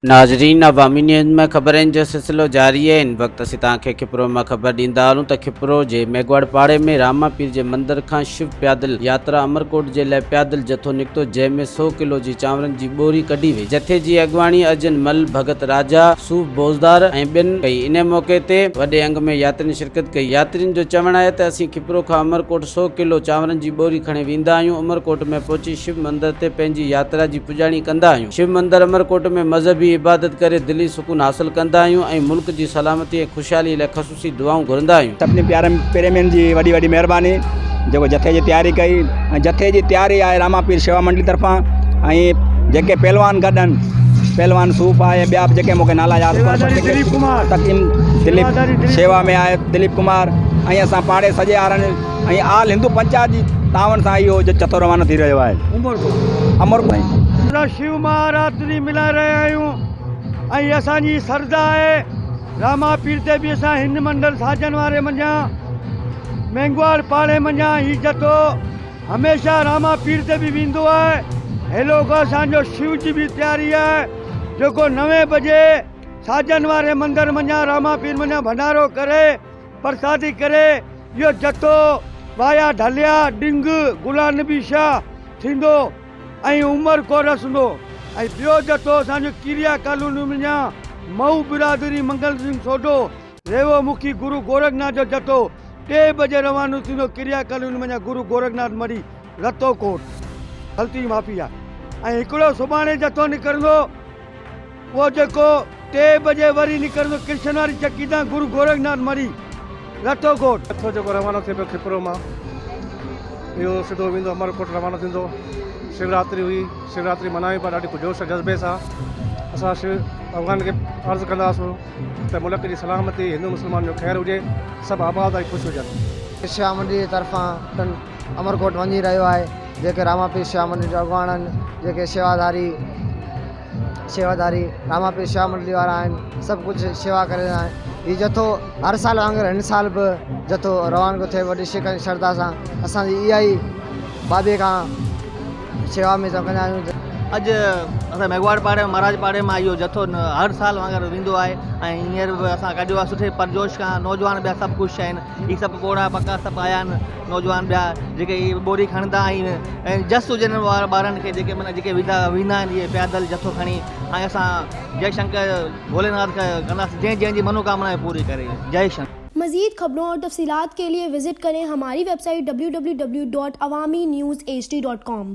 नाज़रीन, अवामी न्यूज़ में ख़बरनि जो सिलसिलो जारी है। इन वक्त असीं तव्हांखे कपरो में ख़बर ॾींदा हलूं त कपरो जे मينگهواڙ पाड़े में रामा पीर जे मंदिर खां शिव पयादल यात्रा अमरकोट जे लाइ पयादल जथो निकतो, जंहिंमें 100 किलो जी चांवरनि जी बोरी कढी वई। जथे जी अॻवाणी अर्जन मल, भगत राजा, सूफ बोज़दार ऐं ॿियनि कई। इन मौके ते वॾे अंग में यात्रियुनि शिरकत कई। यात्रियुनि जो चवणु आहे त असीं कपरो खां अमरकोट 100 किलो चांवरनि जी बोरी खणी वेंदा आहियूं। अमरकोट में पहुची शिव मंदिर ते पंहिंजी यात्रा जी पुॼाणी कंदा आहियूं। शिव मंदिर अमरकोट में मज़हबी इबादत करे दिली सुकून हासिल कंदा आहियूं ऐं मुल्क जी सलामती ऐं ख़ुशहाली लाइ ख़ुसूसी दुआऊं घुरंदा आहियूं। सभिनी प्रेमियुनि जी वॾी वॾी महिरबानी जेको जथे जी तयारी कई। ऐं जथे जी तयारी आहे रामा पीर शेवा मंडली तरफ़ां। ऐं जेके पहलवान गॾनि, पहलवान सूफ़ आहे, ॿिया बि जेके मूंखे नाला यादि दिलीप शेवा में आहे, दिलीप कुमार, ऐं असां पाड़े सॼे वारनि ऐं आल हिंदू पंचायत जी तावन सां इहो जथो रवानो थी रहियो आहे। अमरकोट शिव महारात्रि मिलाए रहिया आहियूं ऐं असांजी श्रद्धा आहे रामा पीर ते बि असां हिंद मंडल साजन वारे मंझां मينگهواڙ पाड़े मंझां हीउ जथो हमेशह रामा पीर ते बि वेंदो आहे। हेलो को असांजो शिव जी बि तयारी आहे जेको 9 बजे साजन वारे मंदर मंझां रामा पीर मंझां भंडारो करे प्रसादी करे इहो जथो वाया ढलिया डिंग गुलाम नबी शाह थींदो ऐं उमरकोट रसंदो। ऐं ॿियो जथो असांजो किरिया कॉलोनी मंझां मऊ बिरादरी मंगल सिंह सोढो रेवो मुखी गुरु गोरखनाथ जो जथो 3 बजे रवानो थींदो। किरिया कॉलोनी मंझां गुरु गोरखनाथ मरी रतो कोट ग़लती माफ़ी आहे। ऐं हिकिड़ो सुभाणे जथो निकिरंदो, उहो जेको 3 बजे वरी निकिरंदो कृष्ण वारी चक्की तां गुरु गोरखनाथ मरी रतो कोट। जथो जेको रवानो थिए पियो कपरो मां, इहो सिधो वेंदो अमरकोट रवानो थींदो। शिवरात्रि हुई, शिवरात्रि मल्हायूं पिया ॾाढी जोश जज़्बे सां। असां शिव भॻवान खे अर्ज़ु कंदासीं त मुल्क जी सलामती, हिंदू मुस्लमान जो ख़ैरु हुजे, सभु आबाद ऐं ख़ुशि हुजनि। शेवा मंडली जी तरफ़ां अमरकोट वञी रहियो आहे। जेके रामा पीर शेवा मंडली जा अॻवान आहिनि, जेके शेवाधारी रामा पीर शेवा मंडली वारा आहिनि, सभु कुझु शेवा करे रहिया आहिनि। हीउ जथो हर साल वांगुरु हिन साल बि जथो रवानो थिए वॾी श्रद्धा सां। असांजी इहा ई बाबे खां शेवा में कंदा आहियूं। अॼु असां मينگهواڙ पाड़े में महाराज पाड़े मां इहो जथो हर साल वांगुरु वेंदो आहे ऐं हींअर बि असां कढियो आहे सुठे परजोश खां। नौजवान ॿिया सभु ख़ुशि आहिनि। हीअ सभु कोड़ा पका सभु आया आहिनि नौजवान ॿिया जेके हीअ बोरी खणंदा आहिनि ऐं जस हुजनि ॿारनि खे जेके माना जेके वेंदा आहिनि इहे पैदल जथो खणी। ऐं असां जय शंकर भोलेनाथ खे कंदासीं जंहिंजी मनोकामनाएं पूरी करे। जय शंकर। मज़ीद खबरों और तफसीलात के लिए विजिट करें हमारी वेबसाइट www.awamiNewsHD.com।